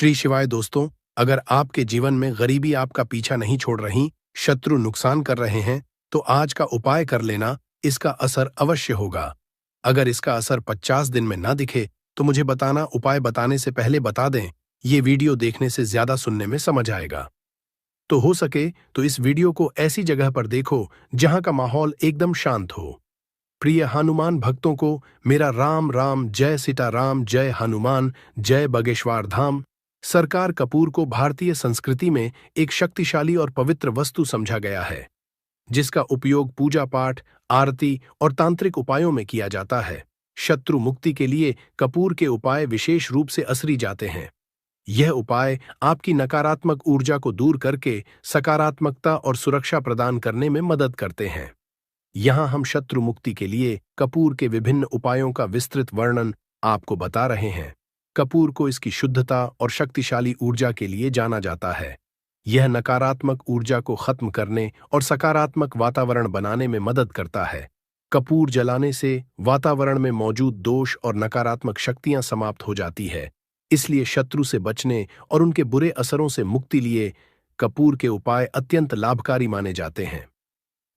श्री शिवाय दोस्तों, अगर आपके जीवन में गरीबी आपका पीछा नहीं छोड़ रही, शत्रु नुकसान कर रहे हैं, तो आज का उपाय कर लेना, इसका असर अवश्य होगा। अगर इसका असर 50 दिन में ना दिखे, तो मुझे बताना। उपाय बताने से पहले बता दें, ये वीडियो देखने से ज्यादा सुनने में समझ आएगा। तो हो सके तो इस वीडियो को ऐसी जगह पर देखो जहां का माहौल एकदम शांत हो। प्रिय हनुमान भक्तों को मेरा राम राम, जय सीताराम, जय हनुमान, जय बगेश्वर धाम। सरकार कपूर को भारतीय संस्कृति में एक शक्तिशाली और पवित्र वस्तु समझा गया है, जिसका उपयोग पूजा पाठ, आरती और तांत्रिक उपायों में किया जाता है। शत्रु मुक्ति के लिए कपूर के उपाय विशेष रूप से असरी जाते हैं। यह उपाय आपकी नकारात्मक ऊर्जा को दूर करके सकारात्मकता और सुरक्षा प्रदान करने में मदद करते हैं। यहाँ हम शत्रु मुक्ति के लिए कपूर के विभिन्न उपायों का विस्तृत वर्णन आपको बता रहे हैं। कपूर को इसकी शुद्धता और शक्तिशाली ऊर्जा के लिए जाना जाता है। यह नकारात्मक ऊर्जा को खत्म करने और सकारात्मक वातावरण बनाने में मदद करता है। कपूर जलाने से वातावरण में मौजूद दोष और नकारात्मक शक्तियां समाप्त हो जाती है। इसलिए शत्रु से बचने और उनके बुरे असरों से मुक्ति लिए कपूर के उपाय अत्यंत लाभकारी माने जाते हैं।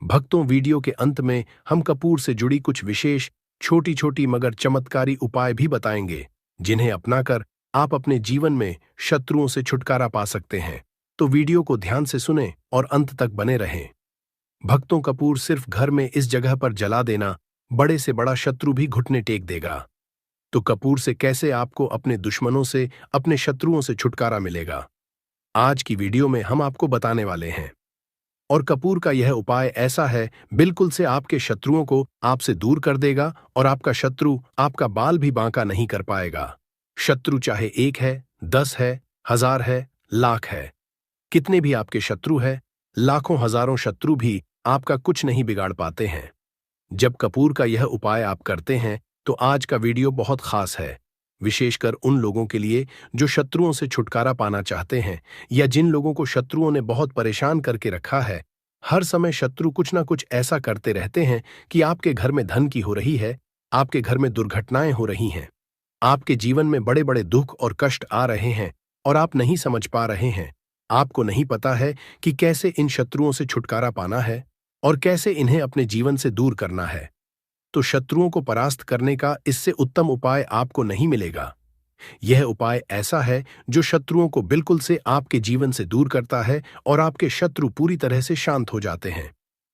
भक्तों, वीडियो के अंत में हम कपूर से जुड़ी कुछ विशेष छोटी छोटी मगर चमत्कारी उपाय भी बताएंगे, जिन्हें अपनाकर आप अपने जीवन में शत्रुओं से छुटकारा पा सकते हैं। तो वीडियो को ध्यान से सुनें और अंत तक बने रहें। भक्तों, कपूर सिर्फ घर में इस जगह पर जला देना, बड़े से बड़ा शत्रु भी घुटने टेक देगा। तो कपूर से कैसे आपको अपने दुश्मनों से, अपने शत्रुओं से छुटकारा मिलेगा, आज की वीडियो में हम आपको बताने वाले हैं। और कपूर का यह उपाय ऐसा है, बिल्कुल से आपके शत्रुओं को आपसे दूर कर देगा और आपका शत्रु आपका बाल भी बांका नहीं कर पाएगा। शत्रु चाहे 1 है, 10 है, 1000 है, लाख है, कितने भी आपके शत्रु है, लाखों हजारों शत्रु भी आपका कुछ नहीं बिगाड़ पाते हैं। जब कपूर का यह उपाय आप करते हैं, तो आज का वीडियो बहुत खास है, विशेषकर उन लोगों के लिए जो शत्रुओं से छुटकारा पाना चाहते हैं, या जिन लोगों को शत्रुओं ने बहुत परेशान करके रखा है। हर समय शत्रु कुछ ना कुछ ऐसा करते रहते हैं कि आपके घर में धन की हो रही है, आपके घर में दुर्घटनाएं हो रही हैं, आपके जीवन में बड़े बड़े दुख और कष्ट आ रहे हैं और आप नहीं समझ पा रहे हैं। आपको नहीं पता है कि कैसे इन शत्रुओं से छुटकारा पाना है और कैसे इन्हें अपने जीवन से दूर करना है। तो शत्रुओं को परास्त करने का इससे उत्तम उपाय आपको नहीं मिलेगा। यह उपाय ऐसा है जो शत्रुओं को बिल्कुल से आपके जीवन से दूर करता है और आपके शत्रु पूरी तरह से शांत हो जाते हैं।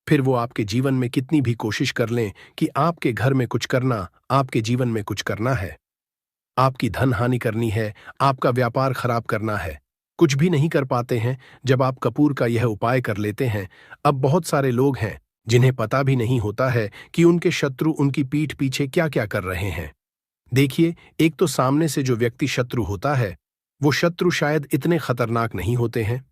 फिर वो आपके जीवन में कितनी भी कोशिश कर लें कि आपके घर में कुछ करना, आपके जीवन में कुछ करना है, आपकी धन हानि करनी है, आपका व्यापार खराब करना है, कुछ भी नहीं कर पाते हैं। जब आप कपूर का यह उपाय कर लेते हैं, अब बहुत सारे लोग हैं जिन्हें पता भी नहीं होता है कि उनके शत्रु उनकी पीठ पीछे क्या क्या कर रहे हैं। देखिए, एक तो सामने से जो व्यक्ति शत्रु होता है, वो शत्रु शायद इतने खतरनाक नहीं होते हैं,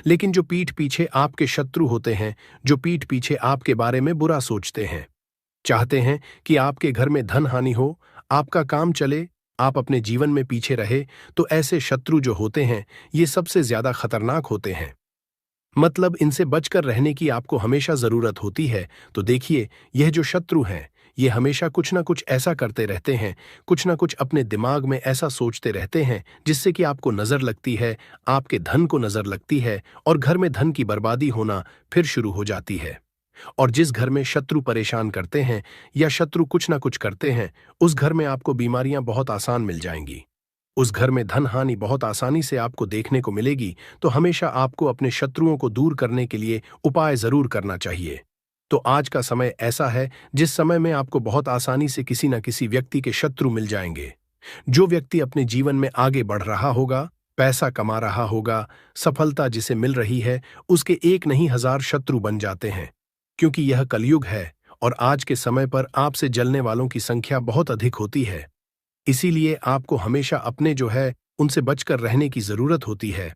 लेकिन जो पीठ पीछे आपके शत्रु होते हैं, जो पीठ पीछे आपके बारे में बुरा सोचते हैं, चाहते हैं कि आपके घर में धन हानि हो, आपका काम चले, आप अपने जीवन में पीछे रहे, तो ऐसे शत्रु जो होते हैं, ये सबसे ज्यादा खतरनाक होते हैं। मतलब इनसे बचकर रहने की आपको हमेशा जरूरत होती है। तो देखिए, यह जो शत्रु हैं, ये हमेशा कुछ ना कुछ ऐसा करते रहते हैं, कुछ ना कुछ अपने दिमाग में ऐसा सोचते रहते हैं, जिससे कि आपको नजर लगती है, आपके धन को नजर लगती है और घर में धन की बर्बादी होना फिर शुरू हो जाती है। और जिस घर में शत्रु परेशान करते हैं या शत्रु कुछ ना कुछ करते हैं, उस घर में आपको बीमारियां बहुत आसान मिल जाएंगी, उस घर में धन हानि बहुत आसानी से आपको देखने को मिलेगी। तो हमेशा आपको अपने शत्रुओं को दूर करने के लिए उपाय जरूर करना चाहिए। तो आज का समय ऐसा है जिस समय में आपको बहुत आसानी से किसी न किसी व्यक्ति के शत्रु मिल जाएंगे। जो व्यक्ति अपने जीवन में आगे बढ़ रहा होगा, पैसा कमा रहा होगा, सफलता जिसे मिल रही है, उसके 1 नहीं 1000 शत्रु बन जाते हैं, क्योंकि यह कलयुग है और आज के समय पर आपसे जलने वालों की संख्या बहुत अधिक होती है। इसीलिए आपको हमेशा अपने जो है उनसे बचकर रहने की जरूरत होती है।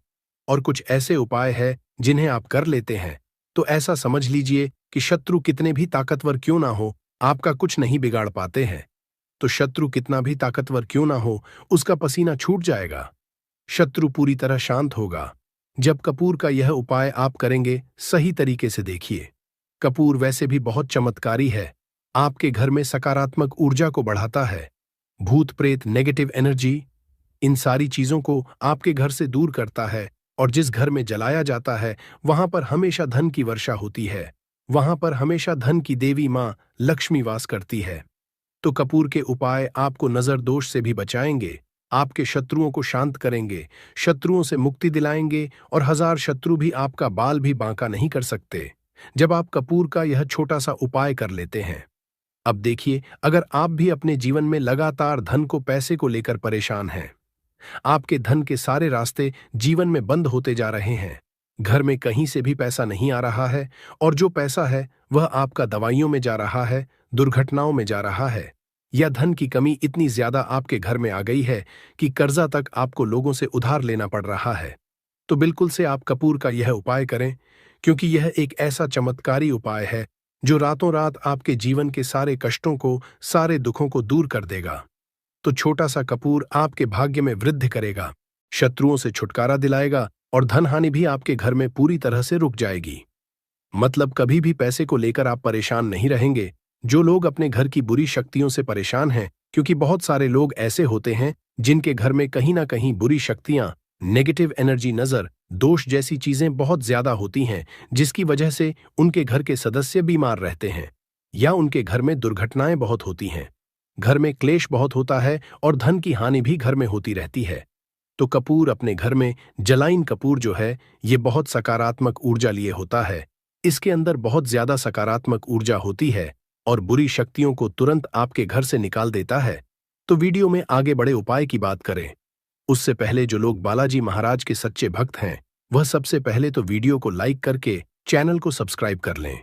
और कुछ ऐसे उपाय हैं जिन्हें आप कर लेते हैं, तो ऐसा समझ लीजिए कि शत्रु कितने भी ताकतवर क्यों ना हो, आपका कुछ नहीं बिगाड़ पाते हैं। तो शत्रु कितना भी ताकतवर क्यों ना हो, उसका पसीना छूट जाएगा, शत्रु पूरी तरह शांत होगा जब कपूर का यह उपाय आप करेंगे। सही तरीके से देखिए, कपूर वैसे भी बहुत चमत्कारी है, आपके घर में सकारात्मक ऊर्जा को बढ़ाता है। भूत प्रेत, नेगेटिव एनर्जी, इन सारी चीजों को आपके घर से दूर करता है और जिस घर में जलाया जाता है वहां पर हमेशा धन की वर्षा होती है। वहां पर हमेशा धन की देवी मां लक्ष्मी वास करती है। तो कपूर के उपाय आपको नजर दोष से भी बचाएंगे, आपके शत्रुओं को शांत करेंगे, शत्रुओं से मुक्ति दिलाएंगे और हजार शत्रु भी आपका बाल भी बांका नहीं कर सकते जब आप कपूर का यह छोटा सा उपाय कर लेते हैं। अब देखिए, अगर आप भी अपने जीवन में लगातार धन को पैसे को लेकर परेशान हैं, आपके धन के सारे रास्ते जीवन में बंद होते जा रहे हैं, घर में कहीं से भी पैसा नहीं आ रहा है और जो पैसा है वह आपका दवाइयों में जा रहा है, दुर्घटनाओं में जा रहा है, या धन की कमी इतनी ज्यादा आपके घर में आ गई है कि कर्जा तक आपको लोगों से उधार लेना पड़ रहा है, तो बिल्कुल से आप कपूर का यह उपाय करें, क्योंकि यह एक ऐसा चमत्कारी उपाय है जो रातों रात आपके जीवन के सारे कष्टों को, सारे दुखों को दूर कर देगा। तो छोटा सा कपूर आपके भाग्य में वृद्धि करेगा, शत्रुओं से छुटकारा दिलाएगा और धन हानि भी आपके घर में पूरी तरह से रुक जाएगी। मतलब कभी भी पैसे को लेकर आप परेशान नहीं रहेंगे। जो लोग अपने घर की बुरी शक्तियों से परेशान हैं, क्योंकि बहुत सारे लोग ऐसे होते हैं जिनके घर में कहीं ना कहीं बुरी शक्तियां, नेगेटिव एनर्जी, नजर दोष जैसी चीजें बहुत ज्यादा होती हैं, जिसकी वजह से उनके घर के सदस्य बीमार रहते हैं या उनके घर में दुर्घटनाएं बहुत होती हैं, घर में क्लेश बहुत होता है और धन की हानि भी घर में होती रहती है। तो कपूर अपने घर में, जलाइन कपूर जो है, ये बहुत सकारात्मक ऊर्जा लिए होता है। इसके अंदर बहुत ज्यादा सकारात्मक ऊर्जा होती है और बुरी शक्तियों को तुरंत आपके घर से निकाल देता है। तो वीडियो में आगे बड़े उपाय की बात करें उससे पहले जो लोग बालाजी महाराज के सच्चे भक्त हैं, वह सबसे पहले तो वीडियो को लाइक करके चैनल को सब्सक्राइब कर लें,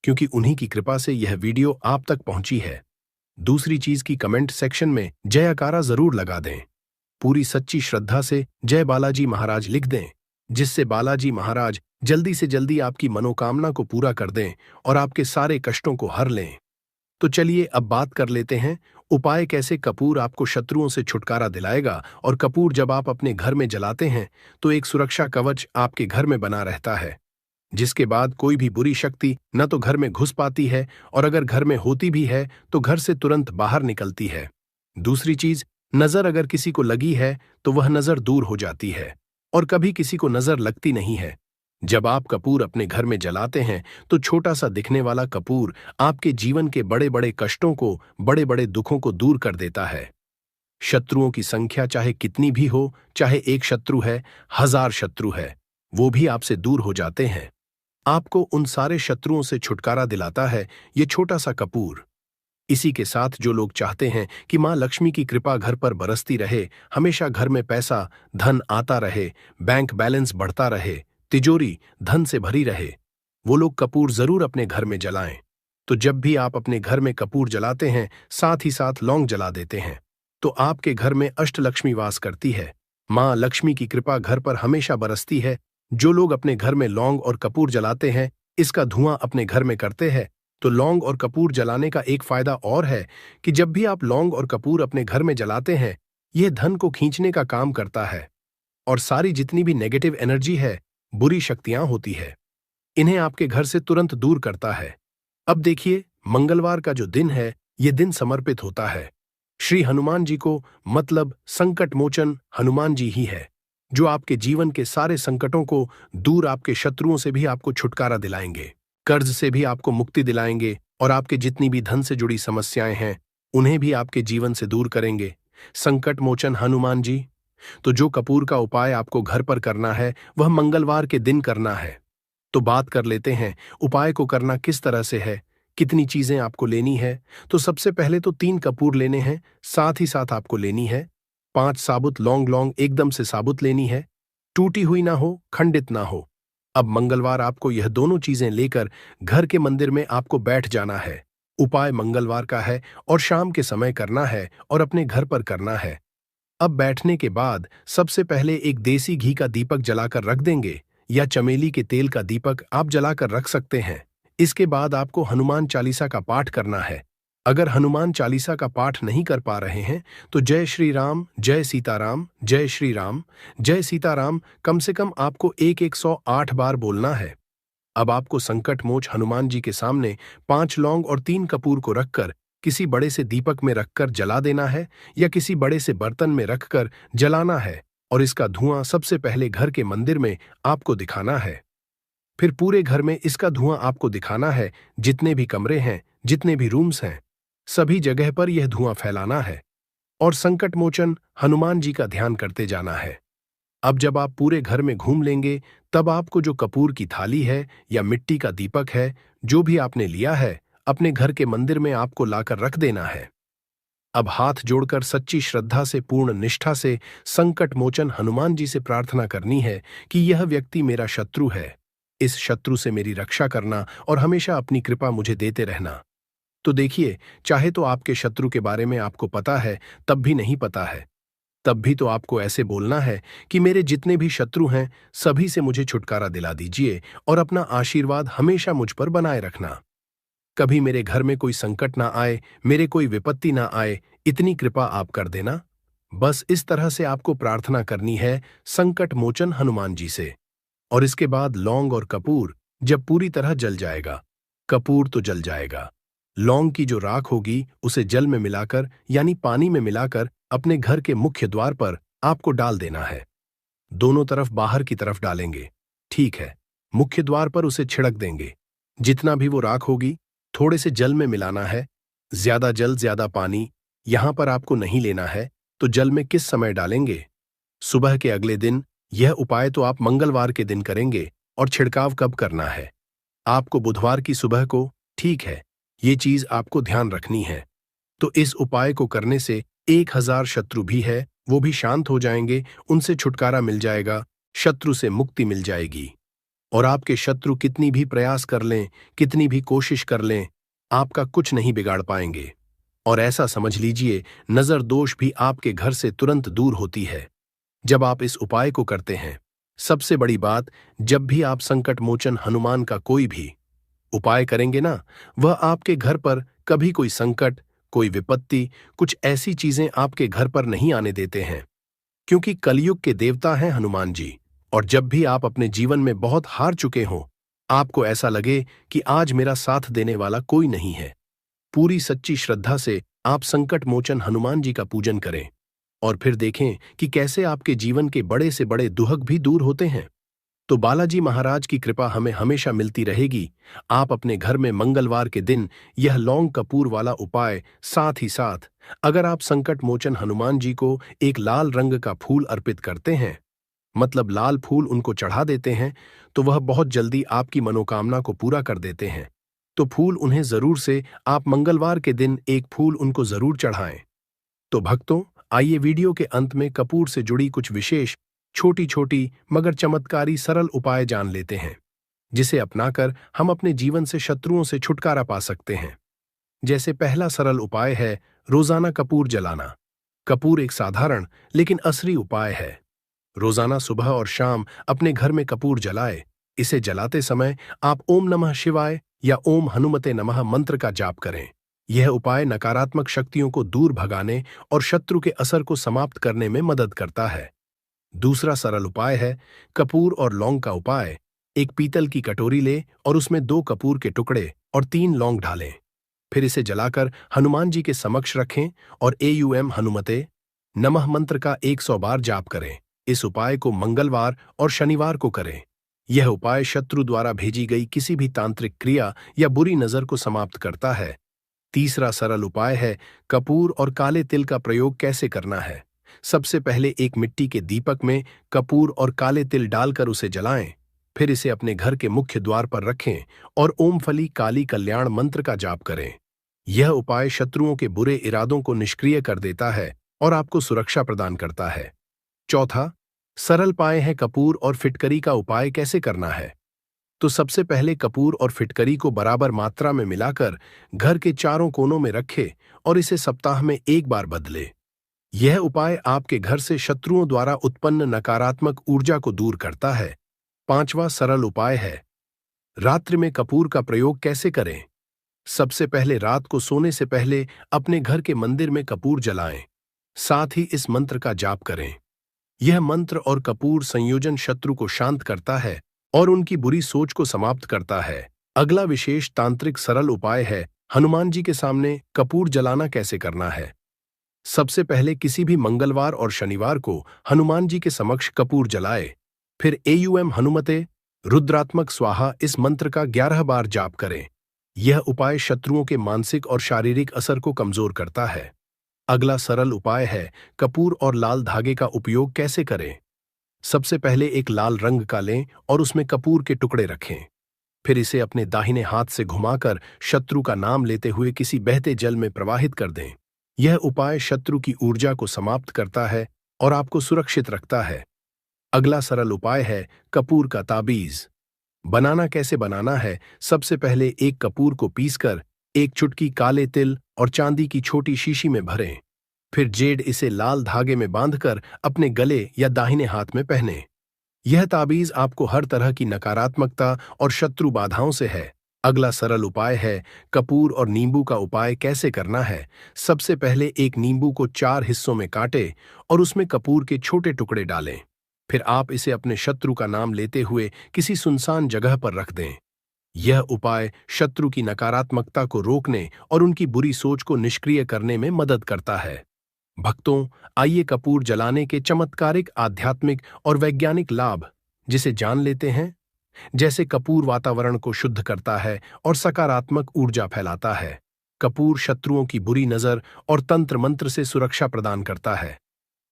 क्योंकि उन्हीं की कृपा से यह वीडियो आप तक पहुंची है। दूसरी चीज की कमेंट सेक्शन में जयकारा जरूर लगा दें, पूरी सच्ची श्रद्धा से जय बालाजी महाराज लिख दें, जिससे बालाजी महाराज जल्दी से जल्दी आपकी मनोकामना को पूरा कर दें और आपके सारे कष्टों को हर लें। तो चलिए अब बात कर लेते हैं उपाय कैसे कपूर आपको शत्रुओं से छुटकारा दिलाएगा। और कपूर जब आप अपने घर में जलाते हैं तो एक सुरक्षा कवच आपके घर में बना रहता है, जिसके बाद कोई भी बुरी शक्ति न तो घर में घुस पाती है और अगर घर में होती भी है तो घर से तुरंत बाहर निकलती है। दूसरी चीज, नजर अगर किसी को लगी है तो वह नजर दूर हो जाती है और कभी किसी को नजर लगती नहीं है। जब आप कपूर अपने घर में जलाते हैं तो छोटा सा दिखने वाला कपूर आपके जीवन के बड़े बड़े कष्टों को, बड़े बड़े दुखों को दूर कर देता है। शत्रुओं की संख्या चाहे कितनी भी हो, चाहे एक शत्रु है, हजार शत्रु है, वो भी आपसे दूर हो जाते हैं। आपको उन सारे शत्रुओं से छुटकारा दिलाता है ये छोटा सा कपूर। इसी के साथ जो लोग चाहते हैं कि मां लक्ष्मी की कृपा घर पर बरसती रहे, हमेशा घर में पैसा धन आता रहे, बैंक बैलेंस बढ़ता रहे, तिजोरी धन से भरी रहे, वो लोग कपूर जरूर अपने घर में जलाएं। तो जब भी आप अपने घर में कपूर जलाते हैं, साथ ही साथ लौंग जला देते हैं, तो आपके घर में अष्टलक्ष्मी वास करती है। मां लक्ष्मी की कृपा घर पर हमेशा बरसती है। जो लोग अपने घर में लौंग और कपूर जलाते हैं, इसका धुआं अपने घर में करते हैं, तो लौंग और कपूर जलाने का एक फायदा और है कि जब भी आप लौंग और कपूर अपने घर में जलाते हैं, यह धन को खींचने का काम करता है और सारी जितनी भी नेगेटिव एनर्जी है, बुरी शक्तियां होती है, इन्हें आपके घर से तुरंत दूर करता है। अब देखिए, मंगलवार का जो दिन है, यह दिन समर्पित होता है श्री हनुमान जी को, मतलब संकट मोचन हनुमान जी ही है, जो आपके जीवन के सारे संकटों को दूर, आपके शत्रुओं से भी आपको छुटकारा दिलाएंगे, कर्ज से भी आपको मुक्ति दिलाएंगे और आपके जितनी भी धन से जुड़ी समस्याएं हैं उन्हें भी आपके जीवन से दूर करेंगे संकट मोचन हनुमान जी। तो जो कपूर का उपाय आपको घर पर करना है वह मंगलवार के दिन करना है। तो बात कर लेते हैं उपाय को करना किस तरह से है, कितनी चीजें आपको लेनी है। तो सबसे पहले तो 3 कपूर लेने हैं, साथ ही साथ आपको लेनी है 5 साबुत लौंग, लौंग एकदम से साबुत लेनी है, टूटी हुई ना हो, खंडित ना हो। अब मंगलवार आपको यह दोनों चीजें लेकर घर के मंदिर में आपको बैठ जाना है। उपाय मंगलवार का है और शाम के समय करना है और अपने घर पर करना है। अब बैठने के बाद सबसे पहले एक देसी घी का दीपक जलाकर रख देंगे या चमेली के तेल का दीपक आप जलाकर रख सकते हैं। इसके बाद आपको हनुमान चालीसा का पाठ करना है। अगर हनुमान चालीसा का पाठ नहीं कर पा रहे हैं तो जय श्री राम, जय सीताराम, जय श्री राम, जय सीताराम कम से कम आपको 108 बार बोलना है। अब आपको संकट मोच हनुमान जी के सामने 5 लौंग और 3 कपूर को रखकर किसी बड़े से दीपक में रखकर जला देना है या किसी बड़े से बर्तन में रखकर जलाना है और इसका धुआं सबसे पहले घर के मंदिर में आपको दिखाना है। फिर पूरे घर में इसका धुआं आपको दिखाना है, जितने भी कमरे हैं, जितने भी रूम्स हैं, सभी जगह पर यह धुआं फैलाना है और संकट मोचन हनुमान जी का ध्यान करते जाना है। अब जब आप पूरे घर में घूम लेंगे, तब आपको जो कपूर की थाली है या मिट्टी का दीपक है, जो भी आपने लिया है, अपने घर के मंदिर में आपको लाकर रख देना है। अब हाथ जोड़कर सच्ची श्रद्धा से, पूर्ण निष्ठा से संकट मोचन हनुमान जी से प्रार्थना करनी है कि यह व्यक्ति मेरा शत्रु है, इस शत्रु से मेरी रक्षा करना और हमेशा अपनी कृपा मुझे देते रहना। तो देखिए, चाहे तो आपके शत्रु के बारे में आपको पता है, तब भी नहीं पता है, तब भी तो आपको ऐसे बोलना है कि मेरे जितने भी शत्रु हैं, सभी से मुझे छुटकारा दिला दीजिए और अपना आशीर्वाद हमेशा मुझ पर बनाए रखना। कभी मेरे घर में कोई संकट ना आए, मेरे कोई विपत्ति ना आए, इतनी कृपा आप कर देना। बस इस तरह से आपको प्रार्थना करनी है संकट मोचन हनुमान जी से। और इसके बाद लौंग और कपूर जब पूरी तरह जल जाएगा, कपूर तो जल जाएगा, लौंग की जो राख होगी उसे जल में मिलाकर यानी पानी में मिलाकर अपने घर के मुख्य द्वार पर आपको डाल देना है। दोनों तरफ बाहर की तरफ डालेंगे, ठीक है। मुख्य द्वार पर उसे छिड़क देंगे। जितना भी वो राख होगी थोड़े से जल में मिलाना है। ज्यादा जल ज्यादा पानी यहां पर आपको नहीं लेना है। तो जल में किस समय डालेंगे? सुबह के अगले दिन। यह उपाय तो आप मंगलवार के दिन करेंगे। और छिड़काव कब करना है? आपको बुधवार की सुबह को, ठीक है। ये चीज आपको ध्यान रखनी है। तो इस उपाय को करने से 1000 शत्रु भी है वो भी शांत हो जाएंगे, उनसे छुटकारा मिल जाएगा, शत्रु से मुक्ति मिल जाएगी। और आपके शत्रु कितनी भी प्रयास कर लें, कितनी भी कोशिश कर लें, आपका कुछ नहीं बिगाड़ पाएंगे। और ऐसा समझ लीजिए, नजर दोष भी आपके घर से तुरंत दूर होती है जब आप इस उपाय को करते हैं। सबसे बड़ी बात, जब भी आप संकट मोचन हनुमान का कोई भी उपाय करेंगे ना, वह आपके घर पर कभी कोई संकट, कोई विपत्ति, कुछ ऐसी चीजें आपके घर पर नहीं आने देते हैं, क्योंकि कलयुग के देवता हैं हनुमान जी। और जब भी आप अपने जीवन में बहुत हार चुके हों, आपको ऐसा लगे कि आज मेरा साथ देने वाला कोई नहीं है, पूरी सच्ची श्रद्धा से आप संकट मोचन हनुमान जी का पूजन करें और फिर देखें कि कैसे आपके जीवन के बड़े से बड़े दुहक भी दूर होते हैं। तो बालाजी महाराज की कृपा हमें हमेशा मिलती रहेगी। आप अपने घर में मंगलवार के दिन यह लौंग कपूर वाला उपाय, साथ ही साथ अगर आप संकट मोचन हनुमान जी को एक लाल रंग का फूल अर्पित करते हैं, मतलब लाल फूल उनको चढ़ा देते हैं, तो वह बहुत जल्दी आपकी मनोकामना को पूरा कर देते हैं। तो फूल उन्हें जरूर से आप मंगलवार के दिन एक फूल उनको जरूर चढ़ाएं। तो भक्तों, आइए वीडियो के अंत में कपूर से जुड़ी कुछ विशेष छोटी छोटी मगर चमत्कारी सरल उपाय जान लेते हैं, जिसे अपनाकर हम अपने जीवन से शत्रुओं से छुटकारा पा सकते हैं। जैसे पहला सरल उपाय है रोजाना कपूर जलाना। कपूर एक साधारण लेकिन असली उपाय है। रोजाना सुबह और शाम अपने घर में कपूर जलाए। इसे जलाते समय आप ओम नमः शिवाय या ओम हनुमते नमः मंत्र का जाप करें। यह उपाय नकारात्मक शक्तियों को दूर भगाने और शत्रु के असर को समाप्त करने में मदद करता है। दूसरा सरल उपाय है कपूर और लौंग का उपाय। एक पीतल की कटोरी ले और उसमें 2 कपूर के टुकड़े और 3 लौंग डालें। फिर इसे जलाकर हनुमान जी के समक्ष रखें और एयूएम हनुमते नमः मंत्र का 100 बार जाप करें। इस उपाय को मंगलवार और शनिवार को करें। यह उपाय शत्रु द्वारा भेजी गई किसी भी तांत्रिक क्रिया या बुरी नजर को समाप्त करता है। तीसरा सरल उपाय है कपूर और काले तिल का प्रयोग कैसे करना है। सबसे पहले एक मिट्टी के दीपक में कपूर और काले तिल डालकर उसे जलाएं। फिर इसे अपने घर के मुख्य द्वार पर रखें और ओम फली काली कल्याण मंत्र का जाप करें। यह उपाय शत्रुओं के बुरे इरादों को निष्क्रिय कर देता है और आपको सुरक्षा प्रदान करता है। चौथा सरल उपाय है कपूर और फिटकरी का उपाय कैसे करना है। तो सबसे पहले कपूर और फिटकरी को बराबर मात्रा में मिलाकर घर के चारों कोनों में रखें और इसे सप्ताह में 1 बार बदले। यह उपाय आपके घर से शत्रुओं द्वारा उत्पन्न नकारात्मक ऊर्जा को दूर करता है। पांचवा सरल उपाय है रात्रि में कपूर का प्रयोग कैसे करें। सबसे पहले रात को सोने से पहले अपने घर के मंदिर में कपूर जलाएं। साथ ही इस मंत्र का जाप करें। यह मंत्र और कपूर संयोजन शत्रु को शांत करता है और उनकी बुरी सोच को समाप्त करता है। अगला विशेष तांत्रिक सरल उपाय है हनुमान जी के सामने कपूर जलाना कैसे करना है। सबसे पहले किसी भी मंगलवार और शनिवार को हनुमान जी के समक्ष कपूर जलाए। फिर एयुएम हनुमते रुद्रात्मक स्वाहा इस मंत्र का 11 बार जाप करें। यह उपाय शत्रुओं के मानसिक और शारीरिक असर को कमजोर करता है। अगला सरल उपाय है कपूर और लाल धागे का उपयोग कैसे करें। सबसे पहले एक लाल रंग का लें और उसमें कपूर के टुकड़े रखें। फिर इसे अपने दाहिने हाथ से घुमाकर शत्रु का नाम लेते हुए किसी बहते जल में प्रवाहित कर दें। यह उपाय शत्रु की ऊर्जा को समाप्त करता है और आपको सुरक्षित रखता है। अगला सरल उपाय है कपूर का ताबीज। बनाना कैसे बनाना है। सबसे पहले एक कपूर को पीसकर एक चुटकी काले तिल और चांदी की छोटी शीशी में भरें। फिर जेड इसे लाल धागे में बांधकर अपने गले या दाहिने हाथ में पहने। यह ताबीज आपको हर तरह की नकारात्मकता और शत्रु बाधाओं से है। अगला सरल उपाय है कपूर और नींबू का उपाय कैसे करना है। सबसे पहले एक नींबू को 4 हिस्सों में काटें और उसमें कपूर के छोटे टुकड़े डालें। फिर आप इसे अपने शत्रु का नाम लेते हुए किसी सुनसान जगह पर रख दें। यह उपाय शत्रु की नकारात्मकता को रोकने और उनकी बुरी सोच को निष्क्रिय करने में मदद करता है। भक्तों, आइए कपूर जलाने के चमत्कारिक आध्यात्मिक और वैज्ञानिक लाभ जिसे जान लेते हैं। जैसे कपूर वातावरण को शुद्ध करता है और सकारात्मक ऊर्जा फैलाता है। कपूर शत्रुओं की बुरी नजर और तंत्र मंत्र से सुरक्षा प्रदान करता है।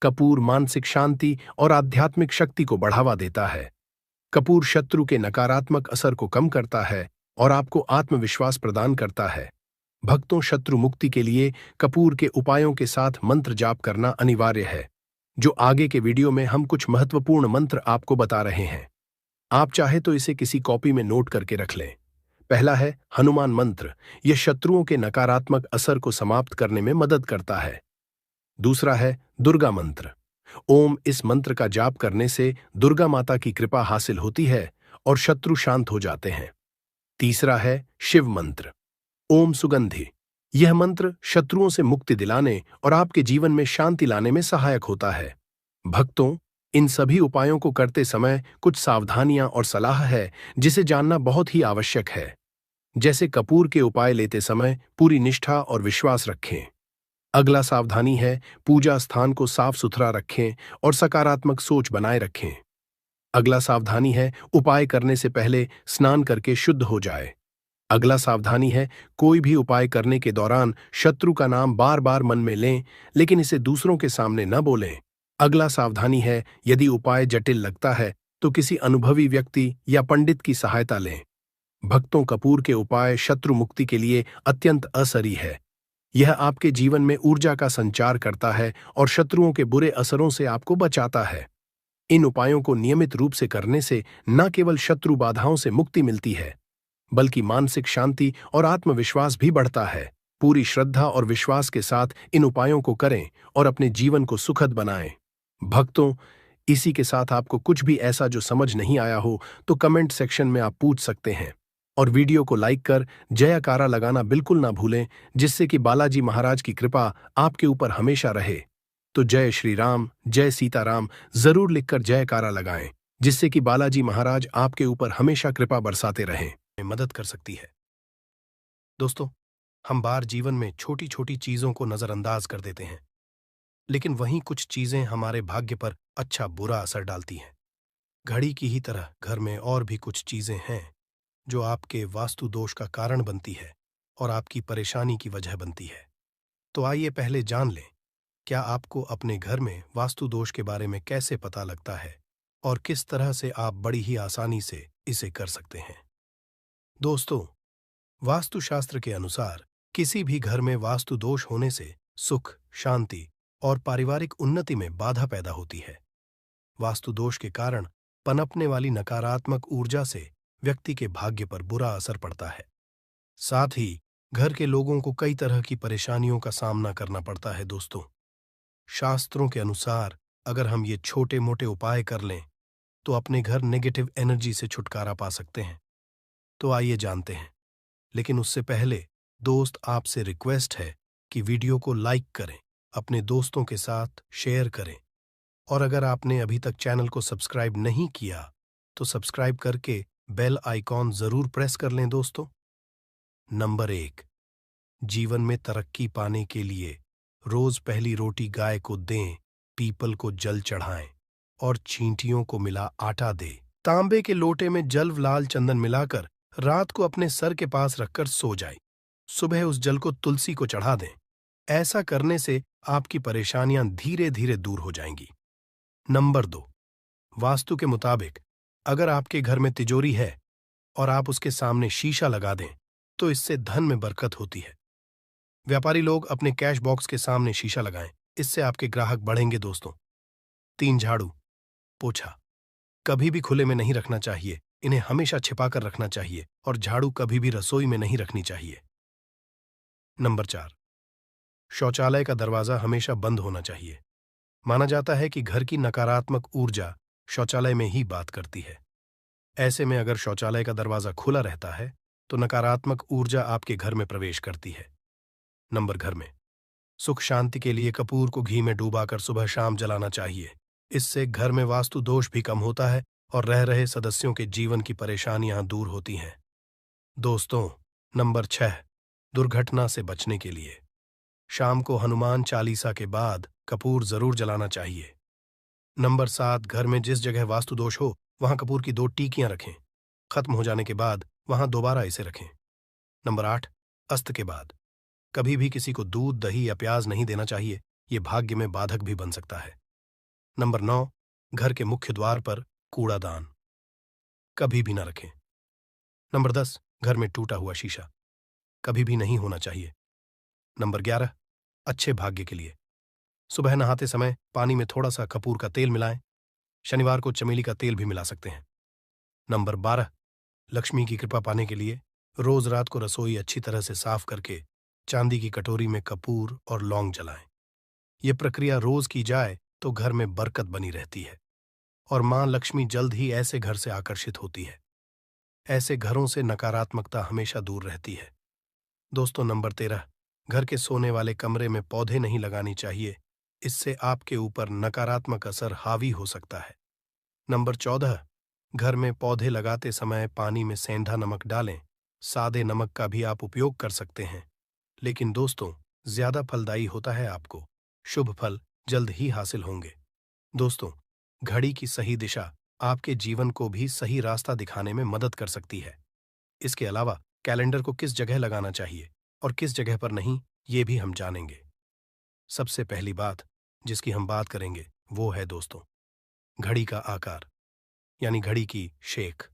कपूर मानसिक शांति और आध्यात्मिक शक्ति को बढ़ावा देता है। कपूर शत्रु के नकारात्मक असर को कम करता है और आपको आत्मविश्वास प्रदान करता है। भक्तों, शत्रु मुक्ति के लिए कपूर के उपायों के साथ मंत्र जाप करना अनिवार्य है। जो आगे के वीडियो में हम कुछ महत्वपूर्ण मंत्र आपको बता रहे हैं। आप चाहे तो इसे किसी कॉपी में नोट करके रख लें। पहला है हनुमान मंत्र। यह शत्रुओं के नकारात्मक असर को समाप्त करने में मदद करता है। दूसरा है दुर्गा मंत्र। ओम इस मंत्र का जाप करने से दुर्गा माता की कृपा हासिल होती है और शत्रु शांत हो जाते हैं। तीसरा है शिव मंत्र। ओम सुगंधि। यह मंत्र शत्रुओं से मुक्ति दिलाने और आपके जीवन में शांति लाने में सहायक होता है। भक्तों, इन सभी उपायों को करते समय कुछ सावधानियां और सलाह है जिसे जानना बहुत ही आवश्यक है। जैसे कपूर के उपाय लेते समय पूरी निष्ठा और विश्वास रखें। अगला सावधानी है पूजा स्थान को साफ सुथरा रखें और सकारात्मक सोच बनाए रखें। अगला सावधानी है उपाय करने से पहले स्नान करके शुद्ध हो जाए। अगला सावधानी है कोई भी उपाय करने के दौरान शत्रु का नाम बार बार मन में लें, लेकिन इसे दूसरों के सामने न बोलें। अगला सावधानी है यदि उपाय जटिल लगता है तो किसी अनुभवी व्यक्ति या पंडित की सहायता लें। भक्तों, कपूर के उपाय शत्रु मुक्ति के लिए अत्यंत असरी है। यह आपके जीवन में ऊर्जा का संचार करता है और शत्रुओं के बुरे असरों से आपको बचाता है। इन उपायों को नियमित रूप से करने से न केवल शत्रु बाधाओं से मुक्ति मिलती है, बल्कि मानसिक शांति और आत्मविश्वास भी बढ़ता है। पूरी श्रद्धा और विश्वास के साथ इन उपायों को करें और अपने जीवन को सुखद बनाएं। भक्तों, इसी के साथ आपको कुछ भी ऐसा जो समझ नहीं आया हो तो कमेंट सेक्शन में आप पूछ सकते हैं और वीडियो को लाइक कर जयकारा लगाना बिल्कुल ना भूलें, जिससे कि बालाजी महाराज की कृपा आपके ऊपर हमेशा रहे। तो जय श्री राम, जय सीताराम जरूर लिखकर जयकारा लगाएं, जिससे कि बालाजी महाराज आपके ऊपर हमेशा कृपा बरसाते रहें। मदद कर सकती है। दोस्तों, हम बार जीवन में छोटी छोटी चीजों को नजरअंदाज कर देते हैं, लेकिन वहीं कुछ चीजें हमारे भाग्य पर अच्छा बुरा असर डालती हैं। घड़ी की ही तरह घर में और भी कुछ चीजें हैं जो आपके वास्तु दोष का कारण बनती है और आपकी परेशानी की वजह बनती है। तो आइए पहले जान लें, क्या आपको अपने घर में वास्तु दोष के बारे में कैसे पता लगता है और किस तरह से आप बड़ी ही आसानी से इसे कर सकते हैं। दोस्तों, वास्तुशास्त्र के अनुसार किसी भी घर में वास्तु दोष होने से सुख, शांति और पारिवारिक उन्नति में बाधा पैदा होती है। वास्तु दोष के कारण पनपने वाली नकारात्मक ऊर्जा से व्यक्ति के भाग्य पर बुरा असर पड़ता है। साथ ही घर के लोगों को कई तरह की परेशानियों का सामना करना पड़ता है। दोस्तों, शास्त्रों के अनुसार अगर हम ये छोटे मोटे उपाय कर लें तो अपने घर नेगेटिव एनर्जी से छुटकारा पा सकते हैं। तो आइए जानते हैं, लेकिन उससे पहले दोस्त, आपसे रिक्वेस्ट है कि वीडियो को लाइक करें, अपने दोस्तों के साथ शेयर करें और अगर आपने अभी तक चैनल को सब्सक्राइब नहीं किया तो सब्सक्राइब करके बेल आइकॉन जरूर प्रेस कर लें। दोस्तों, नंबर 1, जीवन में तरक्की पाने के लिए रोज पहली रोटी गाय को दें, पीपल को जल चढ़ाएं और चींटियों को मिला आटा दे। तांबे के लोटे में जल लाल चंदन मिलाकर रात को अपने सर के पास रखकर सो जाए। सुबह उस जल को तुलसी को चढ़ा दें। ऐसा करने से आपकी परेशानियां धीरे धीरे दूर हो जाएंगी। नंबर 2, वास्तु के मुताबिक अगर आपके घर में तिजोरी है और आप उसके सामने शीशा लगा दें तो इससे धन में बरकत होती है। व्यापारी लोग अपने कैश बॉक्स के सामने शीशा लगाएं, इससे आपके ग्राहक बढ़ेंगे दोस्तों। 3, झाड़ू पोछा कभी भी खुले में नहीं रखना चाहिए, इन्हें हमेशा छिपाकर रखना चाहिए और झाड़ू कभी भी रसोई में नहीं रखनी चाहिए। नंबर 4, शौचालय का दरवाजा हमेशा बंद होना चाहिए। माना जाता है कि घर की नकारात्मक ऊर्जा शौचालय में ही बात करती है। ऐसे में अगर शौचालय का दरवाजा खुला रहता है तो नकारात्मक ऊर्जा आपके घर में प्रवेश करती है। घर में सुख शांति के लिए कपूर को घी में डूबाकर सुबह शाम जलाना चाहिए। इससे घर में वास्तु दोष भी कम होता है और रह रहे सदस्यों के जीवन की परेशानियां दूर होती हैं। दोस्तों, नंबर 6, दुर्घटना से बचने के लिए शाम को हनुमान चालीसा के बाद कपूर जरूर जलाना चाहिए। नंबर 7, घर में जिस जगह वास्तु दोष हो वहां कपूर की 2 टीकियां रखें। खत्म हो जाने के बाद वहां दोबारा इसे रखें। नंबर 8, अस्त के बाद कभी भी किसी को दूध, दही या प्याज नहीं देना चाहिए, यह भाग्य में बाधक भी बन सकता है। नंबर 9, घर के मुख्य द्वार पर कूड़ादान कभी भी न रखें। नंबर 10, घर में टूटा हुआ शीशा कभी भी नहीं होना चाहिए। नंबर 11, अच्छे भाग्य के लिए सुबह नहाते समय पानी में थोड़ा सा कपूर का तेल मिलाएं। शनिवार को चमेली का तेल भी मिला सकते हैं। नंबर 12, लक्ष्मी की कृपा पाने के लिए रोज रात को रसोई अच्छी तरह से साफ करके चांदी की कटोरी में कपूर और लौंग जलाएं। यह प्रक्रिया रोज की जाए तो घर में बरकत बनी रहती है और मां लक्ष्मी जल्द ही ऐसे घर से आकर्षित होती है। ऐसे घरों से नकारात्मकता हमेशा दूर रहती है। दोस्तों, नंबर 13, घर के सोने वाले कमरे में पौधे नहीं लगानी चाहिए, इससे आपके ऊपर नकारात्मक असर हावी हो सकता है। नंबर 14, घर में पौधे लगाते समय पानी में सेंधा नमक डालें। सादे नमक का भी आप उपयोग कर सकते हैं, लेकिन दोस्तों ज्यादा फलदायी होता है। आपको शुभ फल जल्द ही हासिल होंगे। दोस्तों, घड़ी की सही दिशा आपके जीवन को भी सही रास्ता दिखाने में मदद कर सकती है। इसके अलावा कैलेंडर को किस जगह लगाना चाहिए और किस जगह पर नहीं, ये भी हम जानेंगे। सबसे पहली बात जिसकी हम बात करेंगे वो है दोस्तों घड़ी का आकार, यानी घड़ी की शेख।